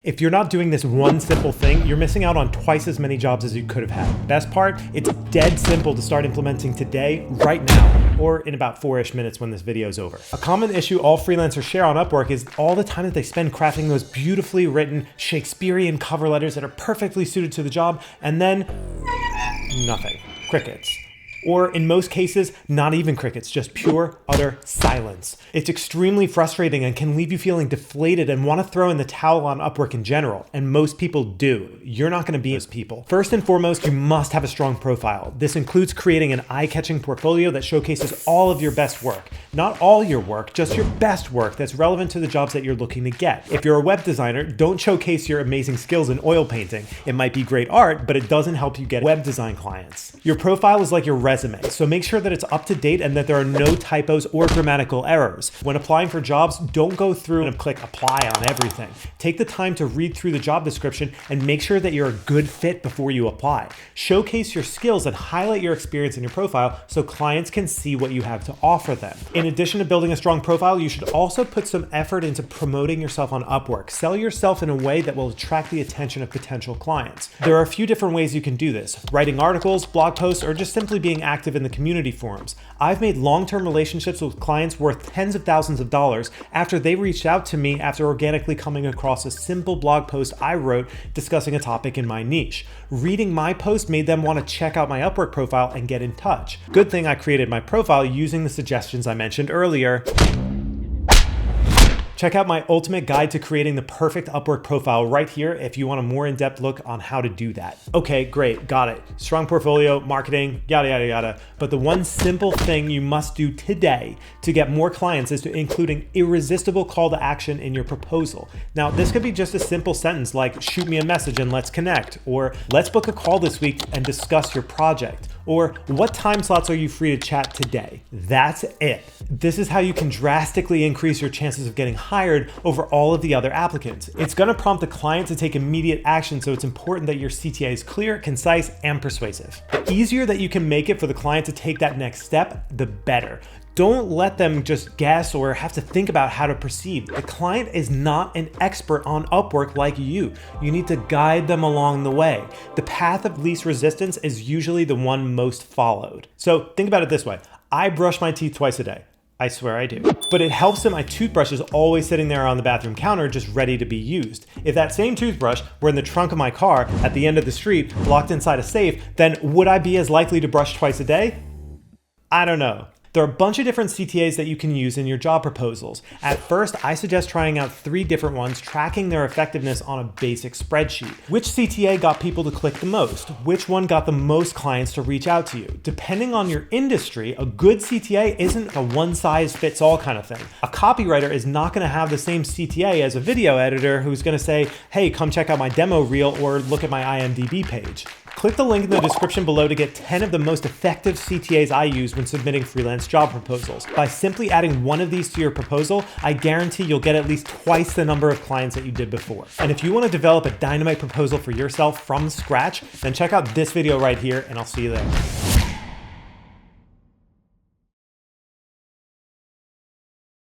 If you're not doing this one simple thing, you're missing out on twice as many jobs as you could have had. Best part, it's dead simple to start implementing today, right now, or in about 4-ish minutes when this video is over. A common issue all freelancers share on Upwork is all the time that they spend crafting those beautifully written Shakespearean cover letters that are perfectly suited to the job, and then nothing. Crickets. Or in most cases, not even crickets, just pure, utter silence. It's extremely frustrating and can leave you feeling deflated and want to throw in the towel on Upwork in general, and most people do. You're not going to be those people. First and foremost, you must have a strong profile. This includes creating an eye-catching portfolio that showcases all of your best work. Not all your work, just your best work that's relevant to the jobs that you're looking to get. If you're a web designer, don't showcase your amazing skills in oil painting. It might be great art, but it doesn't help you get web design clients. Your profile is like your resume, so make sure that it's up to date and that there are no typos or grammatical errors. When applying for jobs, don't go through and click apply on everything. Take the time to read through the job description and make sure that you're a good fit before you apply. Showcase your skills and highlight your experience in your profile so clients can see what you have to offer them. In addition to building a strong profile, you should also put some effort into promoting yourself on Upwork. Sell yourself in a way that will attract the attention of potential clients. There are a few different ways you can do this: writing articles, blog posts, or just simply being active in the community forums. I've made long-term relationships with clients worth tens of thousands of dollars after they reached out to me after organically coming across a simple blog post I wrote discussing a topic in my niche. Reading my post made them want to check out my Upwork profile and get in touch. Good thing I created my profile using the suggestions I mentioned earlier. Check out my ultimate guide to creating the perfect Upwork profile right here if you want a more in-depth look on how to do that. Okay, great, got it. Strong portfolio, marketing, yada, yada, yada. But the one simple thing you must do today to get more clients is to include an irresistible call to action in your proposal. Now, this could be just a simple sentence like, shoot me a message and let's connect, or let's book a call this week and discuss your project, or what time slots are you free to chat today? That's it. This is how you can drastically increase your chances of getting hired over all of the other applicants. It's gonna prompt the client to take immediate action, so it's important that your CTA is clear, concise, and persuasive. The easier that you can make it for the client to take that next step, the better. Don't let them just guess or have to think about how to proceed. The client is not an expert on Upwork like you. You need to guide them along the way. The path of least resistance is usually the one most followed. So think about it this way. I brush my teeth twice a day. I swear I do. But it helps that my toothbrush is always sitting there on the bathroom counter just ready to be used. If that same toothbrush were in the trunk of my car at the end of the street, locked inside a safe, then would I be as likely to brush twice a day? I don't know. There are a bunch of different CTAs that you can use in your job proposals. At first, I suggest trying out 3 different ones, tracking their effectiveness on a basic spreadsheet. Which CTA got people to click the most? Which one got the most clients to reach out to you? Depending on your industry, a good CTA isn't a one-size-fits-all kind of thing. A copywriter is not going to have the same CTA as a video editor who's going to say, hey, come check out my demo reel or look at my IMDb page. Click the link in the description below to get 10 of the most effective CTAs I use when submitting freelance job proposals. By simply adding one of these to your proposal, I guarantee you'll get at least twice the number of clients that you did before. And if you want to develop a dynamite proposal for yourself from scratch, then check out this video right here, and I'll see you there.